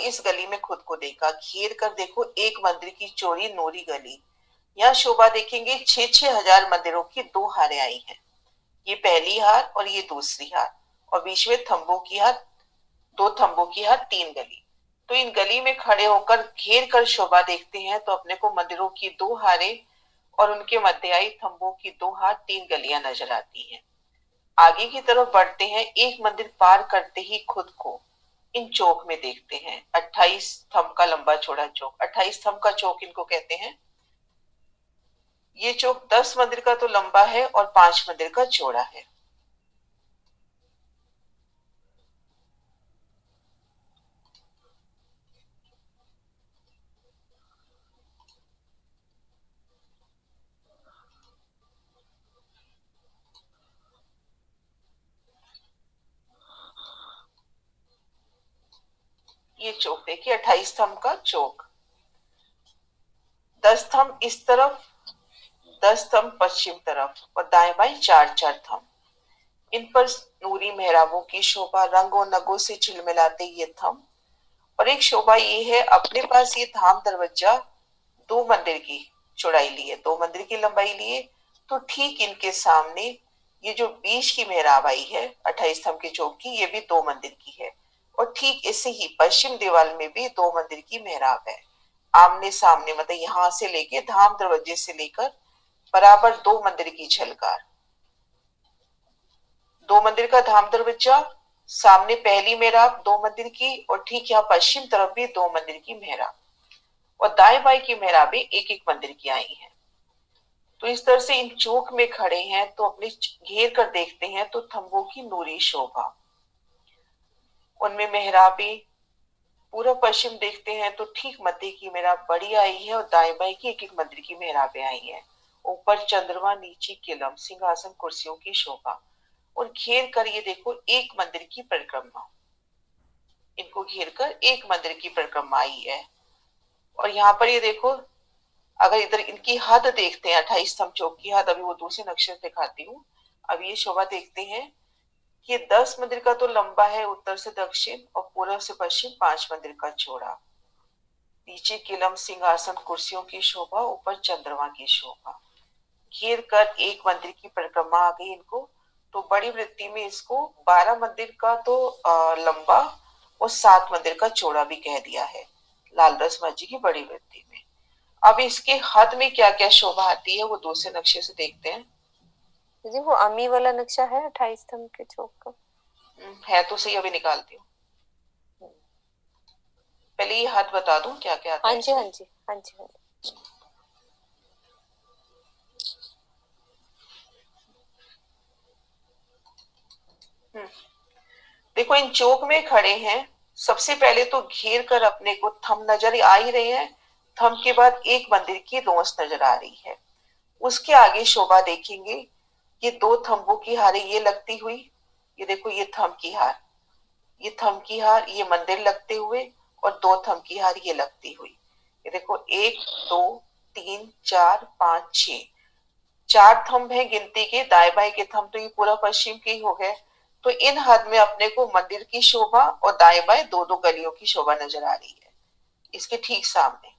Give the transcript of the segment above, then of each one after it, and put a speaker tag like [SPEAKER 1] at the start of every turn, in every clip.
[SPEAKER 1] इस गली में खुद को देखा, घेर कर देखो एक मंदिर की चौड़ी नूरी गली। यहाँ शोभा देखेंगे 6,000 मंदिरों की 2 हारें आई हैं। ये पहली हार और ये दूसरी हार, और बीच में थंबों की हार, 2 थंबों की हार, 3 गली। तो इन गली में खड़े होकर घेर कर शोभा देखते हैं तो अपने को मंदिरों की 2 हारें और उनके मध्य आई थंबों की 2 हार, 3 गलियां नजर आती हैं। आगे की तरफ बढ़ते हैं, एक मंदिर पार करते ही खुद को इन चौक में देखते हैं। 28 थंब का लंबा चौड़ा चौक, 28 थंब का चौक इनको कहते हैं। ये चौक 10 मंदिर का तो लंबा है और 5 मंदिर का चौड़ा है। ये चौक देखिए, 28 थंब का चौक। 10 थंब इस तरफ, 10 थंब पश्चिम तरफ, और दाएं बाएं 4-4 थंब। इन पर नूरी मेहराबों की शोभा रंगों नगों से झिलमिलाते ये थंब। और एक शोभा ये है, अपने पास ये धाम दरवाजा 2 मंदिर की चौड़ाई लिए, 2 मंदिर की लंबाई लिए। तो ठीक इनके सामने ये जो बीच की मेहराब आई है 28 थंब के चौक की, ये भी 2 मंदिर की है। और ठीक ऐसे ही पश्चिम दीवार में भी 2 मंदिर की मेहराब है। आमने सामने, मतलब यहां से लेके धाम दरवाजे से लेकर बराबर 2 मंदिर की झलकार। 2 मंदिर का धाम दरवाजा, सामने पहली मेहराब 2 मंदिर की, और ठीक यहाँ पश्चिम तरफ भी 2 मंदिर की मेहराब, और दाएं बाएं की मेहराबें एक एक मंदिर की आई हैं। तो इस तरह से इन चौक में खड़े हैं तो अपने घेर कर देखते हैं तो थंबों की नूरी शोभा, उनमें मेहराबें। पूर्व पश्चिम देखते हैं तो ठीक मध्य की मेहराब बड़ी आई है, और दाएं बाएं की एक एक मंदिर की मेहराबें आई हैं। ऊपर चंद्रमा, नीचे किलम, सिंहासन, कुर्सियों की शोभा। और घेर कर ये देखो एक मंदिर की परिक्रमा, इनको घेर कर एक मंदिर की परिक्रमा आई है। और यहाँ पर ये देखो, अगर इधर इनकी हद देखते हैं, 28 स्तंभ चौक की हद, अभी वो दूसरे नक्शे से दिखाती हूँ। अब ये शोभा देखते हैं कि 10 मंदिर का तो लंबा है उत्तर से दक्षिण, और पूर्व से पश्चिम 5 मंदिर का चौड़ा। नीचे किलम, सिंहासन, कुर्सियों की शोभा, ऊपर चंद्रमा की शोभा। घेर कर एक मंदिर की परिक्रमा आ गई इनको। तो बड़ी वृत्ति में इसको 12 मंदिर का तो लंबा और 7 मंदिर का चौड़ा भी कह दिया है, लाल रस जी की बड़ी वृत्ति में। अब इसके हद में क्या क्या शोभा आती है वो दूसरे नक्शे से देखते हैं।
[SPEAKER 2] जी वो अमी वाला नक्शा है 28 स्तंभ के चौक का।
[SPEAKER 1] है तो सही, अभी निकालती हूँ। पहले ये हद बता दूं क्या क्या आता है।
[SPEAKER 2] हाँ जी हाँ जी हाँ जी हाँ जी।
[SPEAKER 1] देखो इन चौक में खड़े हैं, सबसे पहले तो घेर कर अपने को थंब नजर आ ही रहे हैं। थंब के बाद एक मंदिर की रोंस नजर आ रही है। उसके आगे शोभा देखेंगे, ये 2 थंबों की हारें ये लगती हुई। ये देखो, ये थंब की हार, ये थंब की हार, ये मंदिर लगते हुए, और 2 थंब की हार ये लगती हुई। ये देखो 1 2 3 4 5 6, 4 थंब है गिनती के। दाएं बाएं के थंब तो ये पूरा पश्चिम के ही हो गए। तो इन हद में अपने को मंदिर की शोभा और दाएं बाएं 2-2 गलियों की शोभा नजर आ रही है इसके ठीक सामने।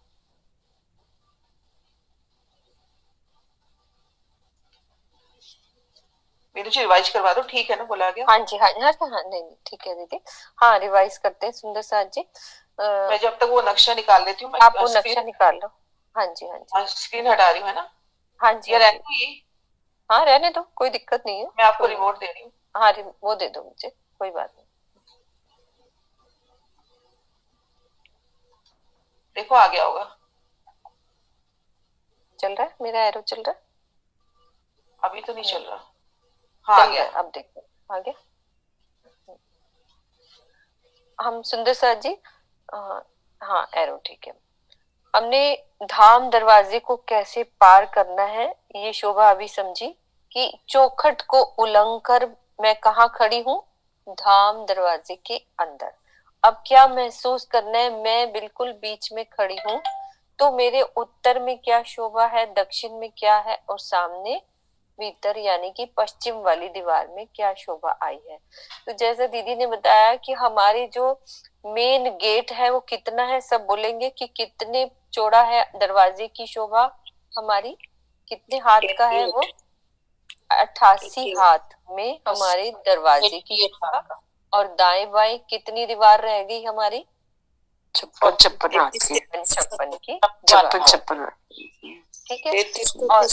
[SPEAKER 1] मेरे जी रिवाइज करवा दो, ठीक है ना, बोला गया।
[SPEAKER 2] हाँ जी हाँ जी हाँ हाँ नहीं ठीक है दीदी। हाँ रिवाइज करते हैं सुंदर साथ जी।
[SPEAKER 1] मैं जब तक वो नक्शा निकाल लेती हूँ,
[SPEAKER 2] आप
[SPEAKER 1] मैं
[SPEAKER 2] वो नक्शा निकाल लो। हाँ जी हाँ जी
[SPEAKER 1] स्क्रीन हटा रही हूँ, है ना।
[SPEAKER 2] हाँ जी
[SPEAKER 1] ये
[SPEAKER 2] हाँ जी।
[SPEAKER 1] रहती है,
[SPEAKER 2] हाँ रहने दो, कोई दिक्कत नहीं है।
[SPEAKER 1] मैं आपको
[SPEAKER 2] कोई
[SPEAKER 1] रिमोट दे रही हूँ।
[SPEAKER 2] हाँ वो दे दो मुझे, कोई बात नहीं।
[SPEAKER 1] देखो आ गया होगा।
[SPEAKER 2] चल रहा है मेरा एरो चल रहा है।
[SPEAKER 1] अभी तो नहीं चल रहा। हाँ आ
[SPEAKER 2] चल रहा
[SPEAKER 1] गया।
[SPEAKER 2] है, अब देखो आ गया। हम सुंदर साथ जी हाँ एरो ठीक है। हमने धाम दरवाजे को कैसे पार करना है ये शोभा अभी समझी कि चौखट को उलंघ कर मैं कहाँ खड़ी हूँ, धाम दरवाजे के अंदर। अब क्या महसूस करना है, मैं बिल्कुल बीच में खड़ी हूँ। तो मेरे उत्तर में क्या शोभा है, दक्षिण में क्या है, और सामने भीतर यानी कि पश्चिम वाली दीवार में क्या शोभा आई है। तो जैसे दीदी ने बताया कि हमारी जो मेन गेट है वो कितना है, सब बोलेंगे कि कितने चौड़ा है दरवाजे की शोभा हमारी, कितने हाथ का है वो, 88 हाथ में हमारे दरवाजे की शोभा। और दाएं बाएं कितनी दीवार रह गई हमारी,
[SPEAKER 3] 56 हाथ की,
[SPEAKER 2] 56 की,
[SPEAKER 3] 56
[SPEAKER 2] ठीक है।
[SPEAKER 1] 33
[SPEAKER 2] और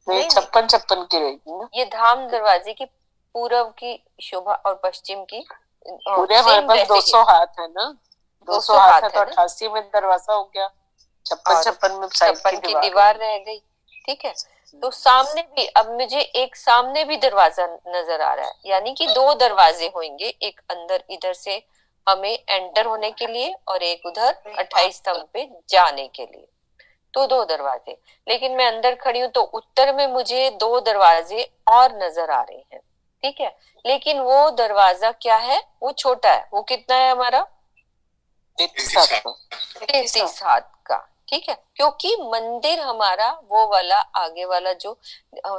[SPEAKER 3] नहीं 56 की रहेगी ना।
[SPEAKER 2] ये धाम दरवाजे की पूर्व की शोभा और पश्चिम की
[SPEAKER 3] पूरे हमारे पास 200 हाथ है ना, 200 हाथ है तो 88 में दरवाजा हो गया, 56 में साइड की
[SPEAKER 2] दीवार रह गई, ठीक है। तो सामने भी, अब मुझे एक सामने भी दरवाजा नजर आ रहा है, यानी कि 2 दरवाजे होंगे, एक अंदर इधर से हमें एंटर होने के लिए और एक उधर 28 स्तंभ पे जाने के लिए, तो 2 दरवाजे। लेकिन मैं अंदर खड़ी हूँ तो उत्तर में मुझे 2 दरवाजे और नजर आ रहे हैं, ठीक है। लेकिन वो दरवाजा क्या है, वो छोटा है, वो कितना है हमारा, 33 हाथ का, ठीक है। क्योंकि मंदिर हमारा वो वाला आगे वाला जो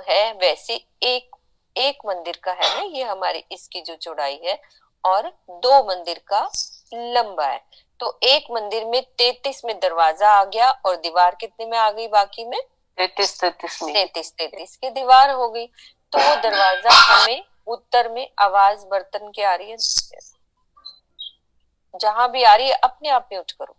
[SPEAKER 2] है, वैसे एक मंदिर का है ना ये हमारी, इसकी जो चौड़ाई है, और 2 मंदिर का लंबा है। तो एक मंदिर में 33 में दरवाजा आ गया और दीवार कितने में आ गई, बाकी में 33 की दीवार हो गई। तो वो दरवाजा हमें उत्तर में, आवाज बर्तन की आ रही है, जहां भी आ रही है अपने आप म्यूट करो।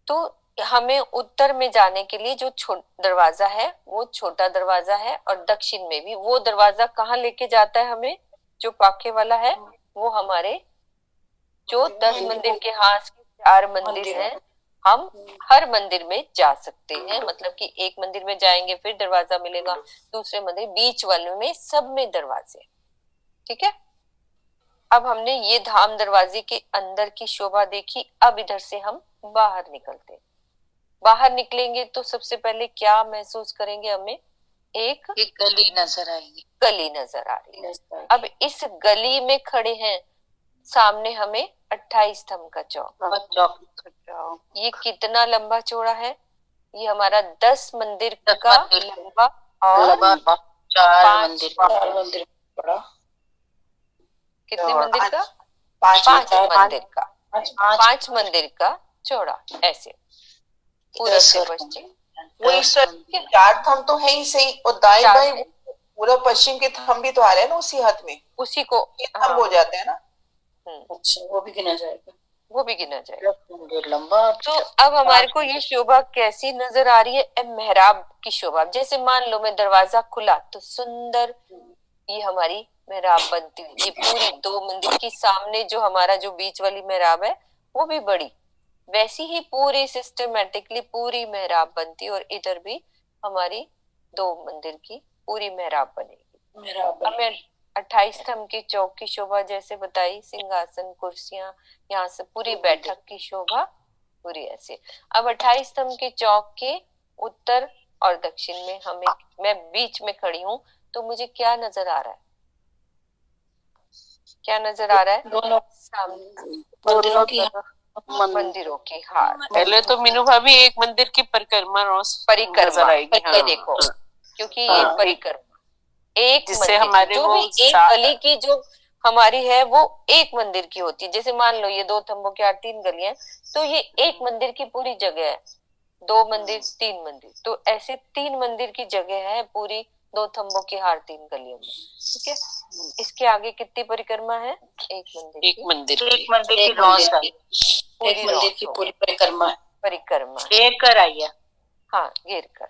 [SPEAKER 2] तो हमें उत्तर में जाने के लिए जो दरवाजा है वो छोटा दरवाजा है, और दक्षिण में भी वो दरवाजा कहाँ लेके जाता है हमें, जो पाखे वाला है वो हमारे जो 10 मंदिर के, हाँ 4 मंदिर हैं, हम हर मंदिर में जा सकते हैं। मतलब कि एक मंदिर में जाएंगे फिर दरवाजा मिलेगा, दूसरे मंदिर, बीच वाले में, सब में दरवाजे, ठीक है। अब हमने ये धाम दरवाजे के अंदर की शोभा देखी। अब इधर से हम बाहर निकलते, बाहर निकलेंगे तो सबसे पहले क्या महसूस करेंगे, हमें एक
[SPEAKER 3] गली नजर आएगी,
[SPEAKER 2] गली नजर आ रही है। अब इस गली में खड़े हैं, सामने हमें 28 स्तंभ का चौक, ये कितना लंबा चौड़ा है, ये हमारा 10 मंदिर का लंबा और
[SPEAKER 3] 4 मंदिर
[SPEAKER 2] बड़ा, कितने मंदिर का,
[SPEAKER 1] 5
[SPEAKER 2] मंदिर का, 5 मंदिर का चौड़ा, ऐसे पूरा से पश्चिम।
[SPEAKER 1] वो इस तरह के 4 थंब तो है ही सही, और दाएं बाएं पूरा पश्चिम के थंब भी तो आ रहे हैं ना उसी हाथ में,
[SPEAKER 2] उसी को
[SPEAKER 1] थंब हो जाते हैं ना।
[SPEAKER 3] अच्छा, वो भी गिना जाएगा,
[SPEAKER 2] वो भी गिना जाएगा
[SPEAKER 3] लंबा।
[SPEAKER 2] तो अब हमारे को ये शोभा कैसी नजर आ रही है, मेहराब की शोभा। जैसे मान लो मैं दरवाजा खुला तो सुंदर ये हमारी मेहराब बनती हुई, ये पूरी 2 मंदिर की सामने जो हमारा जो बीच वाली मेहराब है वो भी बड़ी, वैसी ही पूरी सिस्टमेटिकली पूरी मेहराब बनती, और इधर भी हमारी 2 मंदिर की पूरी मेहराब बनेगी। हमें 28 स्तंभ की चौक की शोभा जैसे बताई, सिंहासन, कुर्सियां, यहाँ से पूरी बैठक की शोभा पूरी ऐसे। अब 28 स्तंभ के चौक के उत्तर और दक्षिण में हमें, मैं बीच में खड़ी हूँ तो मुझे क्या नजर आ रहा है, क्या नजर आ रहा है,
[SPEAKER 3] दोनों
[SPEAKER 2] मंदिरों की हार।
[SPEAKER 3] पहले तो मीनू भाभी एक मंदिर की परिक्रमा
[SPEAKER 2] ये देखो, क्योंकि ये परिक्रमा एक
[SPEAKER 3] जिससे
[SPEAKER 2] मंदिर
[SPEAKER 3] हमारे
[SPEAKER 2] जो
[SPEAKER 3] वो
[SPEAKER 2] भी एक गली की जो हमारी है वो एक मंदिर की होती है। जैसे मान लो ये 2 थंबों की 3 गलियां, तो ये एक मंदिर की पूरी जगह है, 2 मंदिर 3 मंदिर, तो ऐसे 3 मंदिर की जगह है पूरी 2 थंबों की हार 3 गलियों में, ठीक है। इसके आगे कितनी परिक्रमा है, एक मंदिर
[SPEAKER 3] की पूरी
[SPEAKER 2] परिक्रमा
[SPEAKER 3] घेर कर आई है,
[SPEAKER 2] हाँ घेर कर।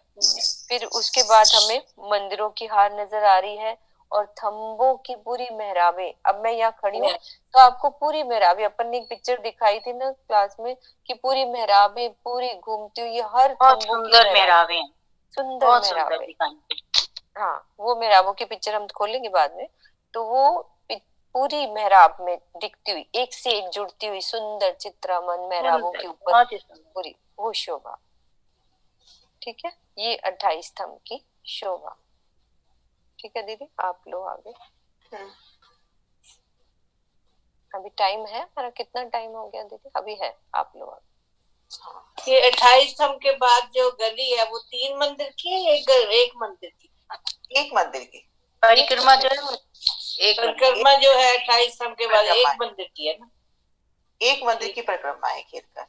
[SPEAKER 2] फिर उसके बाद हमें मंदिरों की हार नजर आ रही है और थंबों की पूरी मेहराबें। अब मैं यहाँ खड़ी हूँ तो आपको पूरी मेहराबें, अपन ने एक पिक्चर दिखाई थी ना क्लास में कि पूरी मेहराबें पूरी घूमती हुई, हर थंबों की मेहराबें, सुंदर मेहराबें। हाँ, वो मेहराबों की पिक्चर हम खोलेंगे बाद में। तो वो पूरी मेहराब में दिखती हुई, एक से एक जुड़ती हुई सुंदर चित्रामन मेहराबों के ऊपर पूरी वो शोभा, ठीक है। ये 28 स्तंभ की शोभा, ठीक है दीदी। आप लोग आगे, अभी टाइम है हमारा, कितना टाइम हो गया दीदी, अभी है, आप लोग आगे।
[SPEAKER 3] ये 28 स्तंभ के बाद जो गली है वो 3 मंदिर की है, एक मंदिर की,
[SPEAKER 1] एक मंदिर की
[SPEAKER 3] परिक्रमा जो है एक
[SPEAKER 4] परिक्रमा जो है 28 स्तंभ के बाद एक मंदिर की है ना,
[SPEAKER 1] एक मंदिर की परिक्रमा है घेर कर।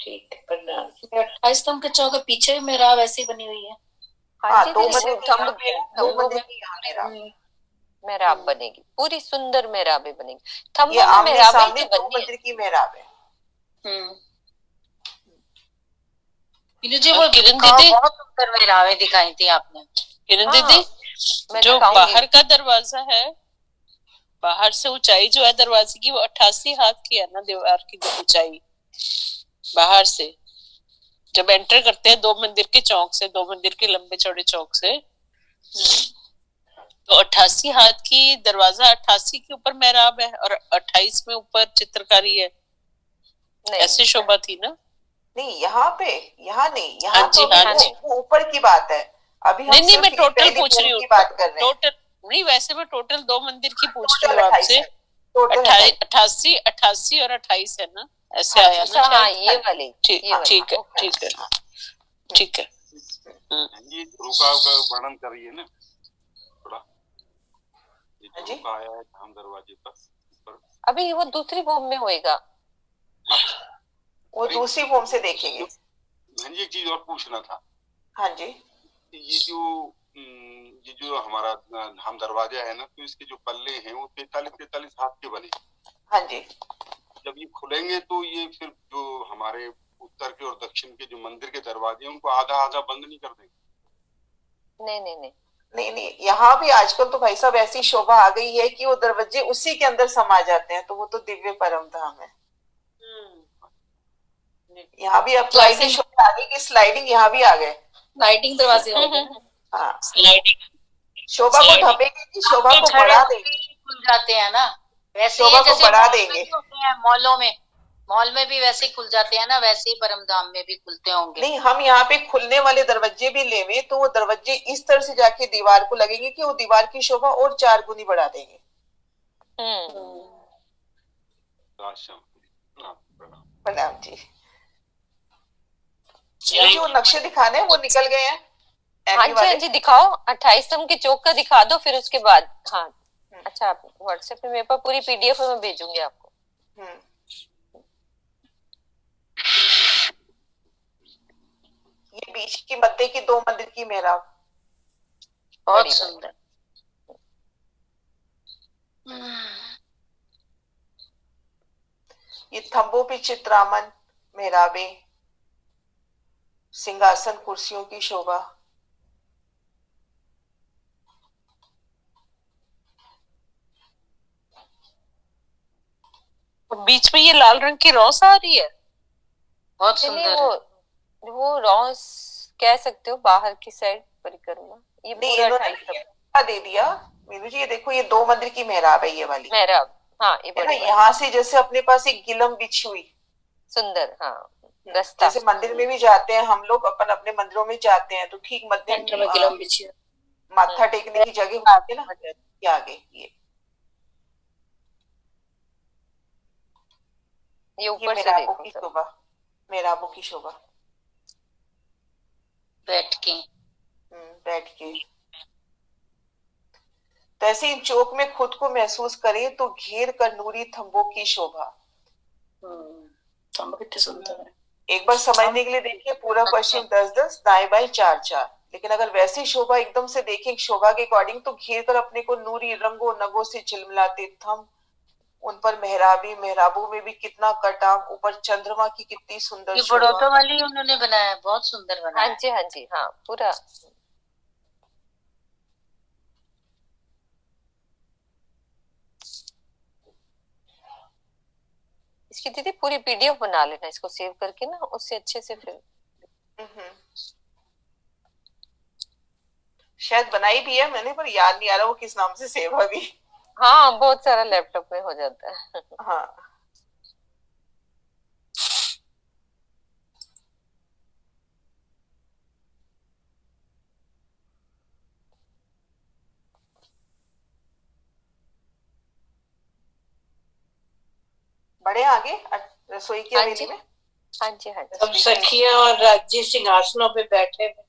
[SPEAKER 4] ठीक है, प्रणाम।
[SPEAKER 3] 28 स्तंभ के चौक के पीछे मेहराब ऐसी बनी हुई है।
[SPEAKER 1] हाँ,
[SPEAKER 2] जी
[SPEAKER 1] दो
[SPEAKER 2] दीदी,
[SPEAKER 1] मंदिर
[SPEAKER 2] वो
[SPEAKER 1] की यहाँ पे, दो मंदिर की यहाँ मेहराब।
[SPEAKER 2] मेहराब बनेगी, पूरी सुंदर मेहराबें बनेगी।
[SPEAKER 1] ये
[SPEAKER 2] थंबों में
[SPEAKER 1] आमने
[SPEAKER 2] मेहराबें
[SPEAKER 1] सामने
[SPEAKER 2] तो
[SPEAKER 1] दो
[SPEAKER 2] बननी है।
[SPEAKER 1] मंदिर की मेहराब है।
[SPEAKER 3] जी वो किरण दीदी बहुत सुंदर मेहराबें दिखाई थी आपने। किरण दीदी जो बाहर का दरवाजा है, बाहर से ऊंचाई जो है दरवाजे की, वो 88 हाथ की है ना दीवार की ऊंचाई। बाहर से जब एंटर करते हैं दो मंदिर के चौक से, दो मंदिर के लंबे चौड़े चौक से, तो 88 हाथ की दरवाजा, 88 के ऊपर मेहराब है और 28 में ऊपर चित्रकारी है। ऐसी शोभा थी ना?
[SPEAKER 1] नहीं, यहाँ पे, यहाँ नहीं, यहाँ तो
[SPEAKER 3] वो
[SPEAKER 1] ऊपर की बात है। अभी हम
[SPEAKER 3] नहीं, मैं टोटल पूछ रही हूँ,
[SPEAKER 1] बात कर रहे हैं।
[SPEAKER 3] टोटल नहीं, वैसे मैं टोटल दो मंदिर की पूछ रही हूँ आपसे। 88 और 28 है ना, ऐसे आया ना?
[SPEAKER 2] हाँ, ये वाली।
[SPEAKER 3] ठीक है, ठीक है, ठीक है।
[SPEAKER 5] ये रुकाव का वर्णन करिए ना थोड़ा। ये जो रुका आया है धाम दरवाजे पर,
[SPEAKER 2] अभी वो दूसरी फॉर्म में होएगा,
[SPEAKER 1] वो दूसरी फॉर्म से देखेंगे।
[SPEAKER 5] हाँ जी, एक चीज और पूछना था।
[SPEAKER 1] हाँ जी,
[SPEAKER 5] ये जो हमारा धाम दरवाजा है ना, तो इसके जो पल्ले हैं वो 43 हाथ के बने।
[SPEAKER 1] हाँ जी।
[SPEAKER 5] जब ये खुलेंगे तो ये फिर जो हमारे उत्तर के और दक्षिण के जो मंदिर के दरवाजे हैं उनको आधा आधा बंद नहीं कर देंगे?
[SPEAKER 1] नहीं, यहाँ भी आजकल तो भाई साहब ऐसी शोभा आ गई है कि वो दरवाजे उसी के अंदर समा जाते हैं, तो वो तो दिव्य परम धाम है। यहाँ भी अब तो ऐसी शोभा आ गई कि स्लाइडिंग यहाँ भी आ गए,
[SPEAKER 3] स्लाइडिंग दरवाजे हो गए।
[SPEAKER 1] हाँ,
[SPEAKER 3] स्लाइडिंग
[SPEAKER 1] शोभा को ढपेंगे कि शोभा को बढ़ा देंगे,
[SPEAKER 3] खुल जाते हैं ना, वैसे
[SPEAKER 1] शोभा को बढ़ा देंगे।
[SPEAKER 3] मॉल में भी वैसे ही खुल जाते हैं ना, वैसे ही परमधाम में भी खुलते होंगे।
[SPEAKER 1] नहीं, हम यहाँ पे खुलने वाले दरवाजे भी लेवे तो वो दरवाजे इस तरह से जाके दीवार को लगेंगे कि वो दीवार की शोभा और 4 गुनी बढ़ा देंगे। प्रणाम जी। जो नक्शे दिखाने हैं वो निकल गए हैं।
[SPEAKER 2] हाँ जी, दिखाओ। 28 स्तंभ के चौक का दिखा दो, फिर उसके बाद। हाँ, अच्छा, आप व्हाट्सएप पे मेरे पास पूरी पीडीएफ में भेजूंगी आपको।
[SPEAKER 1] ये बीच की मध्य की 2 मंदिर की मेहराब,
[SPEAKER 3] बहुत सुंदर।
[SPEAKER 1] ये थंबों पे चित्रामन, मेहराबें, सिंहासन, कुर्सियों की शोभा।
[SPEAKER 3] बीच में ये लाल रंग की रॉस आ रही है, बहुत सुंदर।
[SPEAKER 2] वो रॉस कह सकते हो, बाहर की साइड परिक्रमा। ये पूरा 28
[SPEAKER 1] दे दिया मीनू जी। ये देखो, ये 2 मंदिर की मेहराब है, ये वाली
[SPEAKER 2] मेहराब। हाँ, ये
[SPEAKER 1] यहाँ से जैसे अपने पास एक गिलम बिछी हुई,
[SPEAKER 2] सुंदर। हाँ, रास्ता।
[SPEAKER 1] जैसे मंदिर में भी जाते हैं हम लोग, अपन अपने मंदिरों में जाते हैं तो ठीक मध्य में
[SPEAKER 3] गिलम बिछी है,
[SPEAKER 1] माथा टेकने की जगह होती है ना, ये आगे
[SPEAKER 2] ये ऊपर से देखो
[SPEAKER 1] की शोभा, मेहराबों की शोभा।
[SPEAKER 3] बैठ के
[SPEAKER 1] तो ऐसे इन चौक में खुद को महसूस करें तो घेर कर नूरी थंबों की शोभा।
[SPEAKER 3] कितने सुंदर है।
[SPEAKER 1] एक बार समझने के लिए देखिए, पूरा पश्चिम 10-10, दाएं बाएं 4-4। लेकिन अगर वैसी शोभा एकदम से देखें शोभा के अकॉर्डिंग, तो घेर कर अपने को नूरी रंगों नगों से झिलमिलाते थंब, उन पर मेहराबों में भी कितना कटाव, ऊपर चंद्रमा की कितनी सुंदर
[SPEAKER 3] ये बड़ौदा वाली उन्होंने बनाया, बहुत सुंदर बनाया।
[SPEAKER 2] हाँ जी, हाँ, पूरा। इसकी दीदी पूरी पीडीएफ बना लेना, इसको सेव करके ना, उससे अच्छे से फिर।
[SPEAKER 1] शायद बनाई भी है मैंने, पर याद नहीं आ रहा वो किस नाम से सेव है अभी।
[SPEAKER 2] हाँ, बहुत सारा लैपटॉप में हो जाता है।
[SPEAKER 1] हाँ, बड़े आगे रसोई की हवेली में।
[SPEAKER 2] हाँ जी,
[SPEAKER 4] सब सखियां और राज्य सिंहासनों पे बैठे हुए।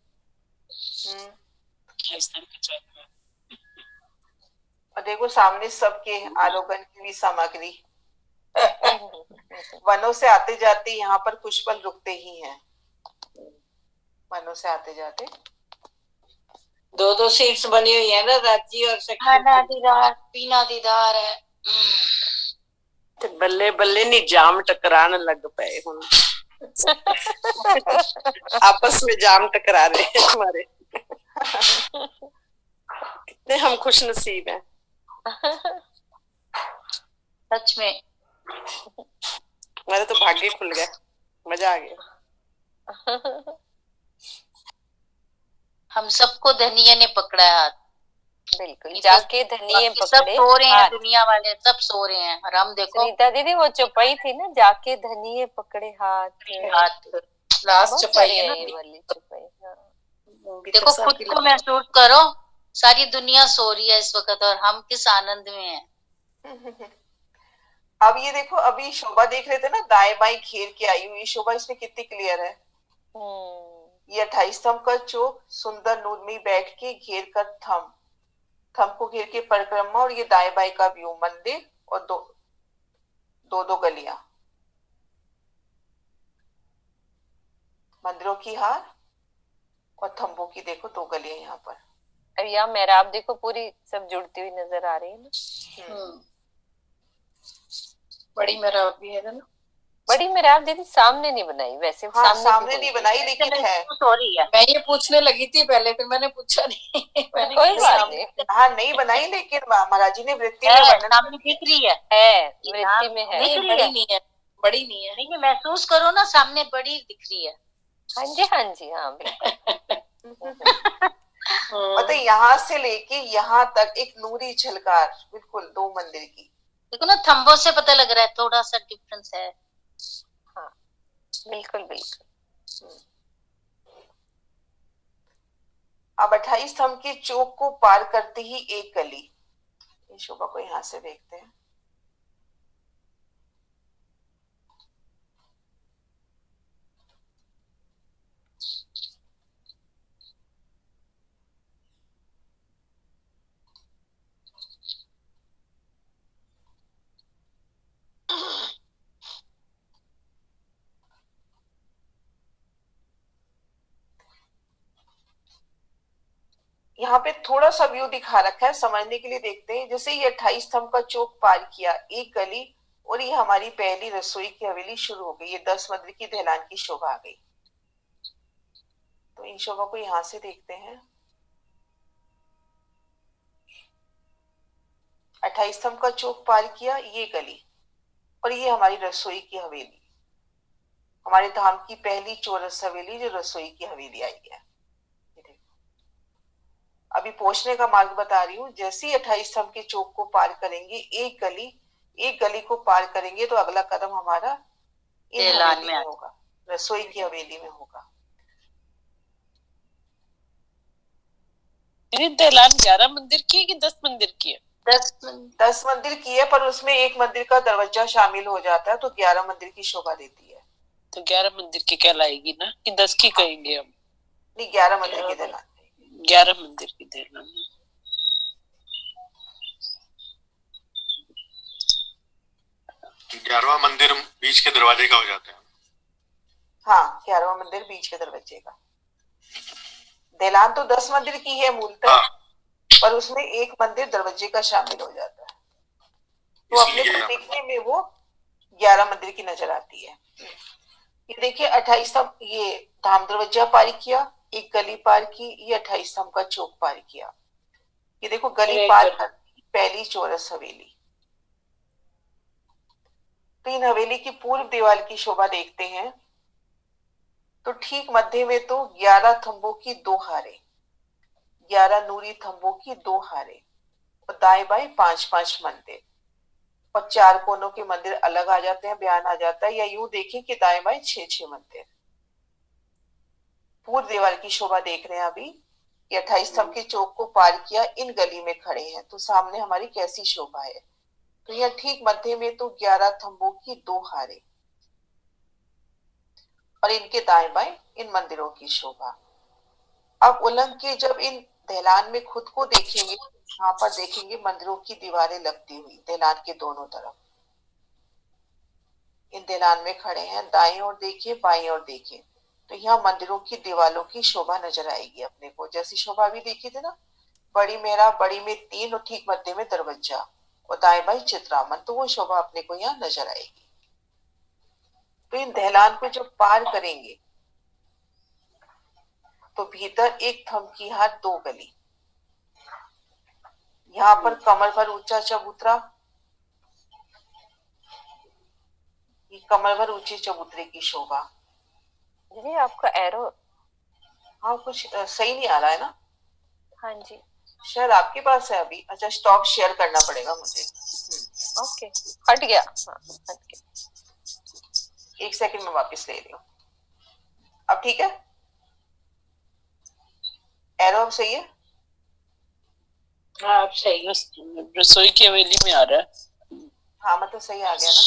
[SPEAKER 1] और देखो सामने सबके आलोकन की भी सामग्री। वनों से आते जाते यहाँ पर कुछ पल रुकते ही हैं। वनों से आते जाते
[SPEAKER 4] 2-2 सीट्स बनी हुई है ना, राज्य और
[SPEAKER 3] खाना दीदार पीना दीदार है।
[SPEAKER 6] ਤੇ ਬੱਲੇ ਬੱਲੇ ਨੀ ਜਾਮ टकराने लग पए हुन। आपस में जाम टकरा रहे हैं हमारे। कितने हम खुश नसीब हैं।
[SPEAKER 3] सच में
[SPEAKER 6] हमारे तो भाग्य खुल गए, मजा आ गया।
[SPEAKER 3] हम सबको धनिया ने पकड़ा है हाथ।
[SPEAKER 2] बिल्कुल, जाके धनिये
[SPEAKER 3] बाकी सब
[SPEAKER 2] पकड़े
[SPEAKER 3] सो रहे हैं,
[SPEAKER 2] हाथ।
[SPEAKER 3] दुनिया वाले सब सो रहे हैं और हम देखो
[SPEAKER 2] सुनीता दीदी वो चौपाई थी ना, जाके धनिये पकड़े हाथ।
[SPEAKER 3] हाथ
[SPEAKER 4] लास्ट
[SPEAKER 2] बहुत
[SPEAKER 4] चौपाई
[SPEAKER 2] सारी
[SPEAKER 4] है
[SPEAKER 2] है
[SPEAKER 4] ना।
[SPEAKER 2] ये वाली चौपाई। हाँ।
[SPEAKER 3] देखो खुद को महसूस करो, सारी दुनिया सो रही है इस वक्त और हम किस आनंद में हैं।
[SPEAKER 1] अब ये देखो, अभी शोभा देख रहे थे ना, दाएं बाएं घेर के आई हुई शोभा, इसमें कितनी क्लियर है। ये 28 स्तंभ का चौक सुंदर नूर में बैठ के घेर कर थंब को घेर के परिक्रमा, और ये दाएं बाएं का व्यू, मंदिर और दो गलियां, मंदिरों की हार और थंबों की देखो 2 गलियां यहाँ पर।
[SPEAKER 2] अब यहाँ मेहराब देखो पूरी सब जुड़ती हुई नजर आ रही है ना।
[SPEAKER 4] बड़ी मेहराब भी है ना।
[SPEAKER 2] बड़ी मेहराब दीदी सामने नहीं बनाई वैसे।
[SPEAKER 1] हाँ, सामने नहीं बनाई, लेकिन है।
[SPEAKER 3] सॉरी है,
[SPEAKER 4] मैं ये पूछने लगी थी पहले, फिर मैंने पूछा नहीं। मैंने
[SPEAKER 2] कोई बात नहीं।
[SPEAKER 1] हाँ, नहीं बनाई, लेकिन महाराज जी ने वृत्ति में वर्णन
[SPEAKER 3] सामने दिख रही है
[SPEAKER 2] वृत्ति में है।
[SPEAKER 3] दिख रही
[SPEAKER 4] बड़ी
[SPEAKER 3] है,
[SPEAKER 4] नहीं है, बड़ी नहीं है।
[SPEAKER 3] नहीं महसूस करो ना, सामने बड़ी दिख रही है।
[SPEAKER 2] हाँ जी, हाँ जी, हाँ बिल्कुल।
[SPEAKER 1] मतलब यहाँ से लेके यहाँ तक एक नूरी झलकार, बिल्कुल 2 मंदिर की।
[SPEAKER 3] देखो ना, थंबों से पता लग रहा है थोड़ा सा डिफरेंस है।
[SPEAKER 2] हाँ बिल्कुल बिल्कुल।
[SPEAKER 1] अब 28 स्तंभ के चौक को पार करते ही एक गली, ये शोभा को यहाँ से देखते हैं। यहाँ पे थोड़ा सा व्यू दिखा रखा है, समझने के लिए देखते हैं। जैसे ये 28 स्तंभ का चौक पार किया, एक गली, और ये हमारी पहली रसोई की हवेली शुरू हो गई। ये 10 मंदिर की ढलान की शोभा आ गई। तो इन शोभा को यहाँ से देखते हैं। 28 स्तंभ का चौक पार किया, ये गली, और ये हमारी रसोई की हवेली, हमारे धाम की पहली चौरस हवेली जो रसोई की हवेली आई है। अभी पहुंचने का मार्ग बता रही हूँ। जैसे ही 28 स्तंभ के चौक को पार करेंगे, एक गली को पार करेंगे, तो अगला कदम हमारा इन हवेली में होगा, रसोई की हवेली में होगा।
[SPEAKER 3] ढलान 11 मंदिर की है कि 10 मंदिर की है?
[SPEAKER 1] 10 मंदिर की है, पर उसमें एक मंदिर का दरवाजा शामिल हो जाता है, तो 11 मंदिर की शोभा देती है।
[SPEAKER 3] तो 11 मंदिर की कहलाएगी ना, कि 10 की कहेंगे हम?
[SPEAKER 1] नहीं, 11 मंदिर की ढलान।
[SPEAKER 3] 11 मंदिर की ढलान।
[SPEAKER 5] 11वां मंदिर बीच के दरवाजे का हो जाता है।
[SPEAKER 1] हाँ, 11वां मंदिर बीच के दरवाजे का। ढलान तो 10 मंदिर की है मूलतः, पर उसमें एक मंदिर दरवाजे का शामिल हो जाता है, तो अपने को देखने में वो 11 मंदिर की नजर आती है। ये देखिए 28 स्तंभ, ये धाम दरवाजा पार किया, एक गली पार की, ये 28 स्तंभ का चौक पार किया। ये देखो गली पार कर पहली चौरस हवेली। तो इन हवेली की पूर्व दीवार की शोभा देखते हैं, तो ठीक मध्य में तो 11 थंबों की 2 हारे, 11 नूरी थंबों की 2 हारे, और दाएं बाएं 5-5 मंदिर, और 4 कोनों के मंदिर अलग आ जाते हैं, बयान आ जाता है, या यूं देखें कि दाएं बाएं 6-6 मंदिर। पूर्व दीवार की शोभा देख रहे हैं अभी। 28 स्तंभ के चौक को पार किया, इन गली में खड़े हैं, तो सामने हमारी कैसी शोभा है। तो यह ठीक मध्य में तो 11 थंबों की 2 हारे, और इनके दाएं बाएं इन मंदिरों की शोभा। अब उलंग के जब इन ढलान में खुद को देखेंगे, यहाँ पर देखेंगे मंदिरों की दीवारें लगती हुई दहलान के दोनों तरफ। इन दहलान में खड़े हैं, दाएं ओर देखिए बाएं ओर देखिए, तो यहाँ मंदिरों की दीवारों की शोभा नजर आएगी अपने को। जैसी शोभा भी देखी थी ना, बड़ी मेहराब, बड़ी में 3 और ठीक मध्य में दरवाजा और दाएं बाएं चित्रामन, तो वो शोभा अपने को यहाँ नजर आएगी। तो इन दहलान को जब पार करेंगे तो भीतर एक थम की हाथ 2 गली, यहाँ पर कमर भर ऊंचा चबूतरा, ये कमर भर ऊंचे चबूतरे की शोभा।
[SPEAKER 2] दीदी आपका एरो
[SPEAKER 1] हाँ कुछ सही नहीं आ रहा है ना?
[SPEAKER 2] हाँ जी
[SPEAKER 1] शायद आपके पास है अभी। अच्छा, स्टॉप शेयर करना पड़ेगा मुझे।
[SPEAKER 2] ओके, हट गया। हाँ हट गया,
[SPEAKER 1] 1 सेकंड में वापस ले रही हूँ। अब ठीक है, एरो अब सही है।
[SPEAKER 4] हाँ अब सही।
[SPEAKER 3] रसोई की हवेली में आ रहा है।
[SPEAKER 1] हाँ मतलब सही आ गया ना,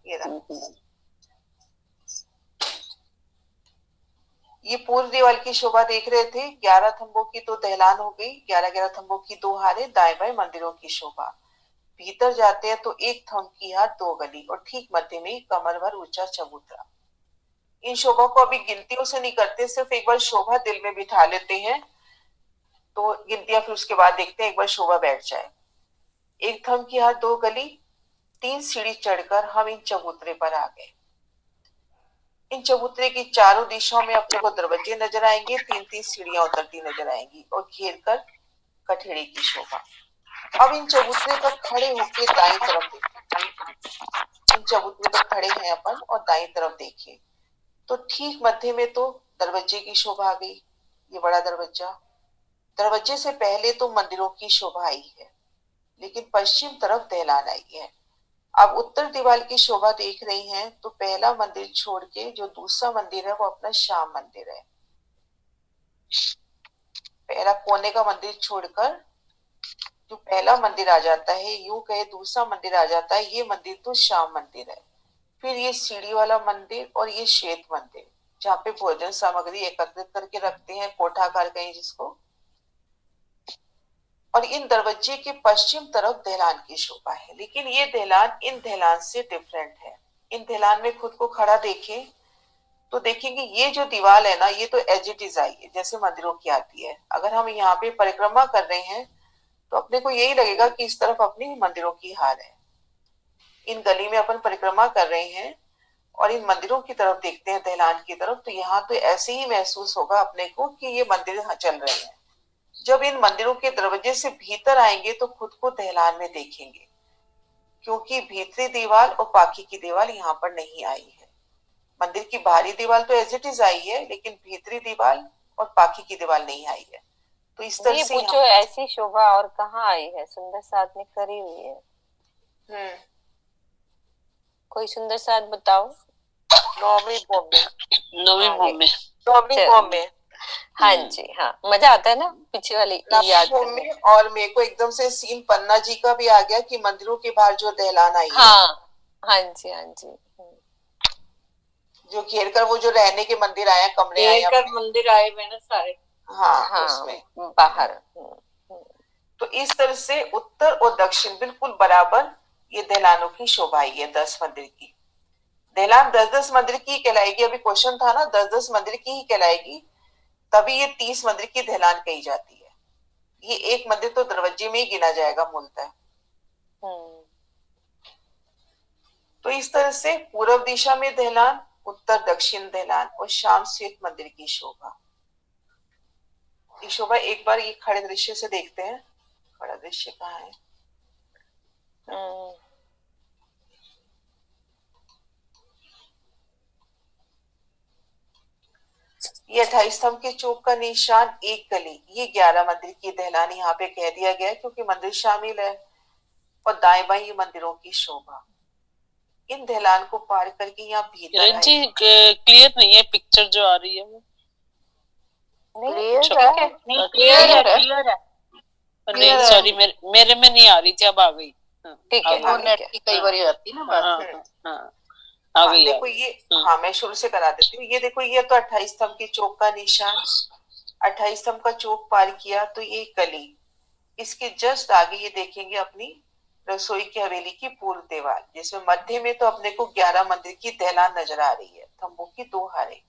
[SPEAKER 1] ये रहा। ये पूर्व दीवार की शोभा देख रहे थे। 11 थंबों की तो दहलान हो गई, 11-11 थंबों की 2 हारे, दाएं बाएं मंदिरों की शोभा। भीतर जाते हैं तो एक थंब की हाथ 2 गली और ठीक मध्य में कमर भर ऊंचा चबूतरा। इन शोभा को अभी गिनतियों से नहीं करते, सिर्फ एक बार शोभा दिल में बिठा लेते हैं, तो गिनतियां फिर उसके बाद देखते हैं, एक बार शोभा बैठ जाए। एक थंब की हाथ 2 गली, 3 सीढ़ी चढ़कर हम इन चबूतरे पर आ गए। इन चबूतरे की चारों दिशाओं में अपने को दरवाजे नजर आएंगे, 3-3 सीढ़ियां उतरती नजर आएंगी और घेर कर कठेड़े की शोभा। अब इन चबूतरे पर खड़े होकर दाएं तरफ देखिए। इन चबूतरे पर खड़े हैं अपन और दाएं तरफ देखिए तो ठीक मध्य में तो दरवाजे की शोभा आ गई। ये बड़ा दरवाजा, दरवाजे से पहले तो मंदिरों की शोभा आई है, लेकिन पश्चिम तरफ दहलान आई है। अब उत्तर दीवार की शोभा देख रही हैं तो पहला मंदिर छोड़ के जो दूसरा मंदिर है वो अपना श्याम मंदिर है। पहला कोने का मंदिर छोड़कर जो पहला मंदिर आ जाता है, यूं कहे दूसरा मंदिर आ जाता है, ये मंदिर तो श्याम मंदिर है। फिर ये सीढ़ी वाला मंदिर और ये श्वेत मंदिर, जहाँ पे भोजन सामग्री एकत्रित करके रखते हैं, कोठागार कहें जिसको। और इन दरवाजे के पश्चिम तरफ दहलान की शोभा है, लेकिन ये दहलान इन दहलान से डिफरेंट है। इन दहलान में खुद को खड़ा देखें तो देखेंगे ये जो दीवार है ना, ये तो एज इट इज आई है जैसे मंदिरों की आती है। अगर हम यहाँ पे परिक्रमा कर रहे हैं तो अपने को यही लगेगा कि इस तरफ अपनी मंदिरों की हार है। इन गली में अपन परिक्रमा कर रहे हैं और इन मंदिरों की तरफ देखते हैं, दहलान की तरफ, तो यहाँ तो ऐसे ही महसूस होगा अपने को कि ये मंदिर चल रहे हैं। जब इन मंदिरों के दरवाजे से भीतर आएंगे तो खुद को दहलान में देखेंगे, क्योंकि भीतरी दीवार और बाकी की दीवार यहाँ पर नहीं आई है। मंदिर की बाहरी दीवार तो एज इट इज आई है, लेकिन भीतरी दीवार और बाकी की दीवार नहीं आई है। तो इस तरह से
[SPEAKER 2] पूछो ऐसी शोभा और कहाँ आई है? सुंदर साथ में करी हुई है। कोई सुंदर साथ बताओ।
[SPEAKER 1] नौवीं बॉम्बे।
[SPEAKER 2] हाँ जी, हाँ मजा आता है ना पीछे वाली याद
[SPEAKER 1] करने। और मेरे को एकदम से सीन पन्ना जी का भी आ गया कि मंदिरों के बाहर जो दहलान आई है।
[SPEAKER 2] हाँ जी हाँ जी,
[SPEAKER 1] जो घेर कर वो जो रहने के मंदिर आए, कमरे आए,
[SPEAKER 4] मंदिर आए हुए ना सारे।
[SPEAKER 1] हाँ उसमें
[SPEAKER 2] बाहर।
[SPEAKER 1] तो इस तरह से उत्तर और दक्षिण बिल्कुल बराबर ये दहलानों की शोभा आई है। 10 मंदिर की दहलान 10-10 मंदिर की कहलाएगी। अभी क्वेश्चन था ना, 10-10 मंदिर की ही कहलाएगी, तभी ये 30 मंदिर की दहलान कही जाती है। ये एक मंदिर तो दरवाजे में ही गिना जाएगा मूलतः। तो इस तरह से पूर्व दिशा में दहलान, उत्तर दक्षिण दहलान और शाम श्वेत मंदिर की शोभा। ये शोभा एक बार ये खड़े दृश्य से देखते हैं। खड़ा दृश्य कहाँ है? ये 28 स्तंभ के चौक का निशान, एक गली, ये 11 मंदिर की दहलान यहाँ पे कह दिया गया है क्योंकि मंदिर शामिल है। और दाएं बाएं ये मंदिरों की शोभा। इन दहलान को पार करके यहाँ भीतर
[SPEAKER 3] क्लियर नहीं है पिक्चर जो आ रही है वो। नहीं सॉरी, मेरे में नहीं आ रही थी, अब आ गई।
[SPEAKER 2] ठीक है,
[SPEAKER 4] कई बार आती है ना बात।
[SPEAKER 1] आ गई। देखो ये, हाँ मैं शुरू से करा देती हूँ। ये देखो, ये तो 28 स्तंभ के चौक का निशान। 28 स्तंभ का चौक पार किया तो ये गली, इसके जस्ट आगे ये देखेंगे अपनी रसोई की हवेली की पूर्व दीवार, जिसमें मध्य में तो अपने को 11 मंदिर की दहलान नजर आ रही है, थंबों की 2 हारें।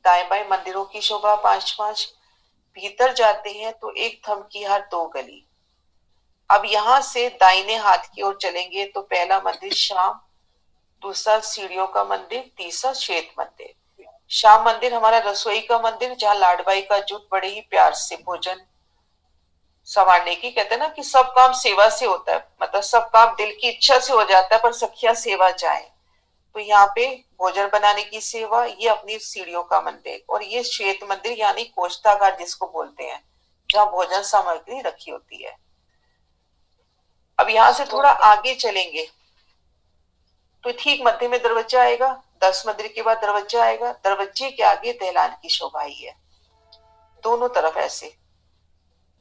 [SPEAKER 1] दाएं बाएं मंदिरों की शोभा 5-5। भीतर जाते हैं तो एक थंब की हार 2 गली। अब यहां से दाहिने हाथ की ओर चलेंगे तो पहला मंदिर श्याम, दूसरा सीढ़ियों का मंदिर, तीसरा श्वेत मंदिर। श्याम मंदिर हमारा रसोई का मंदिर, जहाँ लाडबाई का जुट बड़े ही प्यार से भोजन संवारने की, कहते हैं ना कि सब काम सेवा से होता है, मतलब सब काम दिल की इच्छा से हो जाता है पर सखिया सेवा चाहे। तो यहाँ पे भोजन बनाने की सेवा, ये अपनी सीढ़ियों का मंदिर, और ये श्वेत मंदिर यानी कोष्ठागार जिसको बोलते हैं, जहाँ भोजन सामग्री रखी होती है। अब यहाँ से थोड़ा आगे चलेंगे तो ठीक मध्य में दरवाजा आएगा, 10 मंदिर के बाद दरवाजा आएगा, दरवाजे के आगे दहलान की शोभा आई है। दोनों तरफ ऐसे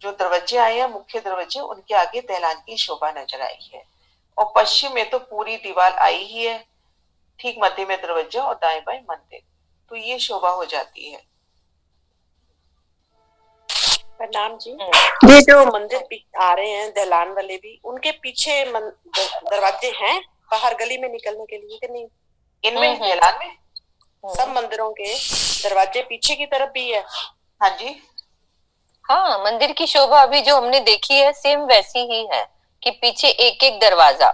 [SPEAKER 1] जो दरवाजे आए हैं, मुख्य दरवाजे, उनके आगे दहलान की शोभा नजर आई है। और पश्चिम में तो पूरी दीवार आई ही है, ठीक मध्य में दरवाजा और दाएं बाएं मंदिर, तो ये शोभा हो जाती है।
[SPEAKER 6] प्रणाम जी। ये जो मंदिर आ रहे हैं दहलान वाले भी, उनके पीछे दरवाजे हैं बाहर गली में निकलने के लिए कि नहीं?
[SPEAKER 1] इनमें दहलान में
[SPEAKER 6] सब मंदिरों के दरवाजे पीछे की तरफ भी है।
[SPEAKER 1] हाँ जी,
[SPEAKER 2] हाँ, मंदिर की शोभा अभी जो हमने देखी है सेम वैसी ही है कि पीछे एक एक दरवाजा।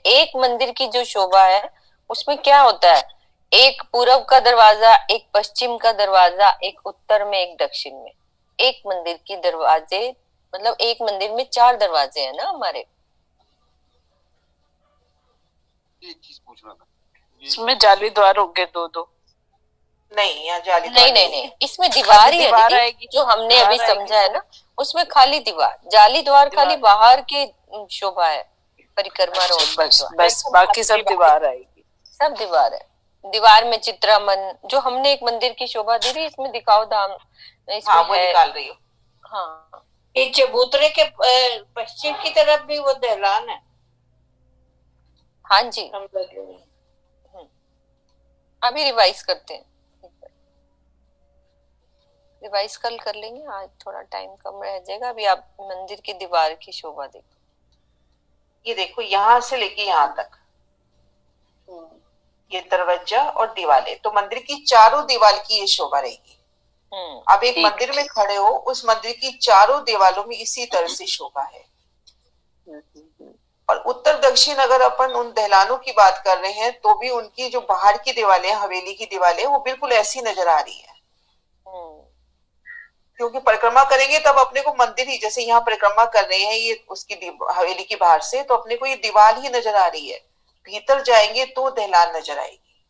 [SPEAKER 2] एक मंदिर की जो शोभा है उसमें क्या होता है, एक पूरब का दरवाजा, एक पश्चिम का दरवाजा, एक उत्तर में, एक दक्षिण में। एक मंदिर की दरवाजे, मतलब एक मंदिर में 4 दरवाजे हैं ना हमारे।
[SPEAKER 5] एक चीज पूछना था,
[SPEAKER 3] इसमें जाली द्वार होंगे 2-2?
[SPEAKER 1] नहीं, यहाँ जाली
[SPEAKER 2] नहीं, इसमें दीवार ही है जो हमने अभी समझा है ना, उसमें खाली दीवार, जाली द्वार खाली बाहर के शोभा है, परिक्रमा रोड
[SPEAKER 3] बस बाकी सब दीवार आएगी।
[SPEAKER 2] सब दीवार है। दीवार में चित्रामन, जो हमने एक मंदिर की शोभा दी थी, इसमें दिखाओ धाम, इसमें
[SPEAKER 1] हाँ, वो निकाल रही हो।
[SPEAKER 2] हाँ,
[SPEAKER 4] ये चबूतरे के पश्चिम की तरफ भी वो दहलान है।
[SPEAKER 2] हाँ जी, अभी रिवाइज करते हैं, रिवाइज कल कर लेंगे, आज थोड़ा टाइम कम रह जाएगा। अभी आप मंदिर की दीवार की शोभा देखो।
[SPEAKER 1] ये देखो, यहाँ से लेके यहाँ तक ये दरवाजा और दीवारें, तो मंदिर की चारों दीवार की ये शोभा रहेगी। अब एक मंदिर में खड़े हो, उस मंदिर की चारों दीवारों में इसी तरह से शोभा है। और उत्तर दक्षिण अगर अपन उन दहलानों की बात कर रहे हैं तो भी उनकी जो बाहर की दीवारें, हवेली की दीवारें, वो बिल्कुल ऐसी नजर आ रही है। क्योंकि परिक्रमा करेंगे तब अपने को मंदिर ही, जैसे यहाँ परिक्रमा कर रहे हैं ये उसकी हवेली की बाहर से, तो अपने को ये दीवार ही नजर आ रही है। भीतर जाएंगे तो दहलान नजर आएगी।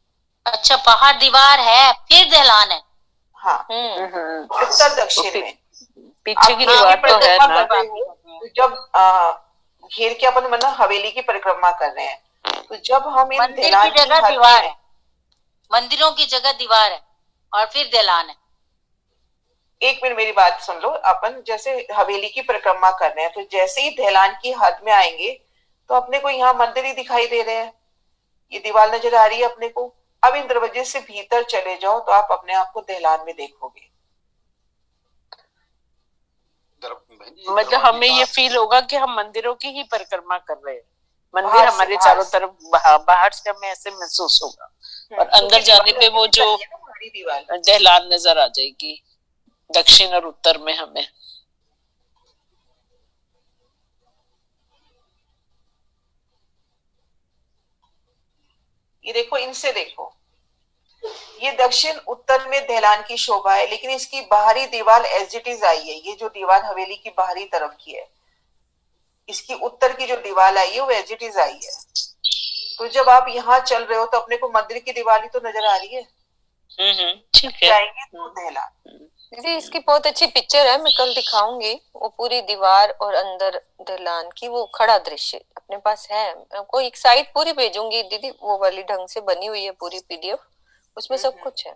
[SPEAKER 7] अच्छा, बाहर दीवार है फिर दहलान है?
[SPEAKER 1] हाँ, उत्तर दक्षिण में
[SPEAKER 3] पीछे की दीवार तो है ना।
[SPEAKER 1] जब घेर के अपन मतलब हवेली की परिक्रमा कर रहे हैं, तो जब हम इन
[SPEAKER 7] मंदिर की जगह दीवार है, मंदिरों की जगह दीवार है और फिर दहलान है।
[SPEAKER 1] एक मिनट मेरी बात सुन लो। अपन जैसे हवेली की परिक्रमा कर रहे हैं, तो जैसे ही दहलान की हद में आएंगे तो अपने को यहाँ मंदिर ही दिखाई दे रहे हैं, ये दीवार नजर आ रही है अपने को। अब इन दरवाजे से भीतर चले जाओ तो आप अपने आप को दहलान में देखोगे।
[SPEAKER 3] मतलब हमें ये फील होगा कि हम मंदिरों की ही परिक्रमा कर रहे हैं, मंदिर हमारे चारों तरफ, बाहर से हमें ऐसे महसूस होगा। और अंदर जाने पे वो जो दहलान नजर आ जाएगी दक्षिण और उत्तर में हमें।
[SPEAKER 1] ये देखो, इनसे देखो, ये दक्षिण उत्तर में दहलान की शोभा है, लेकिन इसकी बाहरी दीवार एज इट इज आई है। ये जो दीवार हवेली की बाहरी तरफ की है, इसकी उत्तर की जो दीवार आई है वो एज इट इज आई है। तो जब आप यहाँ चल रहे हो तो अपने को मंदिर की दीवार ही तो नजर आ रही है।
[SPEAKER 3] ठीक है,
[SPEAKER 1] जाएंगे तो दहलान।
[SPEAKER 2] दीदी इसकी बहुत अच्छी पिक्चर है, मैं कल दिखाऊंगी। वो पूरी दीवार और अंदर दहलान की वो खड़ा दृश्य अपने पास है। आपको एक साइट पूरी भेजूंगी दीदी, वो वाली ढंग से बनी हुई है पूरी PDF, उसमें सब कुछ है।